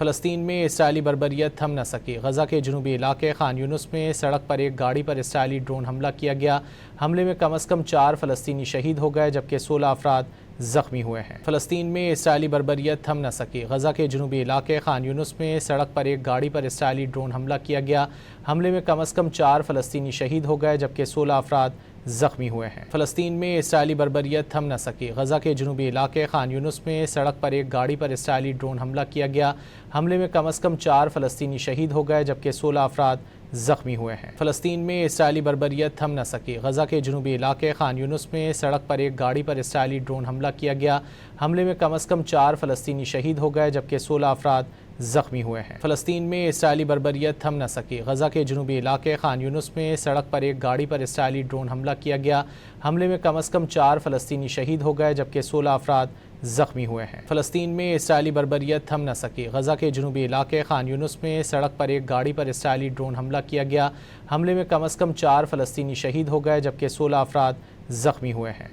فلسطین میں اسرائیلی بربریت تھم نہ سکی۔ غزہ کے جنوبی علاقے خان یونس میں سڑک پر ایک گاڑی پر اسرائیلی ڈرون حملہ کیا گیا۔ حملے میں کم از کم 4 فلسطینی شہید ہو گئے جبکہ 16 افراد زخمی ہوئے ہیں۔ فلسطین میں اسرائیلی بربریت تھم نہ سکی۔ غزہ کے جنوبی علاقے خان یونس میں سڑک پر ایک گاڑی پر اسرائیلی ڈرون حملہ کیا گیا۔ حملے میں کم از کم 4 فلسطینی شہید ہو گئے جبکہ 16 افراد زخمی ہوئے ہیں۔ فلسطین میں اسرائیلی بربریت تھم نہ سکی۔ غزہ کے جنوبی علاقے خان یونس میں سڑک پر ایک گاڑی پر اسرائیلی ڈرون حملہ کیا گیا۔ حملے میں کم از کم 4 فلسطینی شہید ہو گئے جبکہ 16 افراد زخمی ہوئے ہیں۔ فلسطین میں اسرائیلی بربریت تھم نہ سکی۔ غزہ کے جنوبی علاقے خان یونس میں سڑک پر ایک گاڑی پر اسرائیلی ڈرون حملہ کیا گیا۔ حملے میں کم از کم 4 فلسطینی شہید ہو گئے جبکہ 16 افراد زخمی ہوئے ہیں۔ فلسطین میں اسرائیلی بربریت تھم نہ سکی۔ غزہ کے جنوبی علاقے خان یونس میں سڑک پر ایک گاڑی پر اسرائیلی ڈرون حملہ کیا گیا۔ حملے میں کم از کم 4 فلسطینی شہید ہو گئے جبکہ 16 افراد زخمی ہوئے ہیں۔ فلسطین میں اسرائیلی بربریت تھم نہ سکی۔ غزہ کے جنوبی علاقے خان یونس میں سڑک پر ایک گاڑی پر اسرائیلی ڈرون حملہ کیا گیا۔ حملے میں کم از کم 4 فلسطینی شہید ہو گئے جبکہ 16 افراد زخمی ہوئے ہیں۔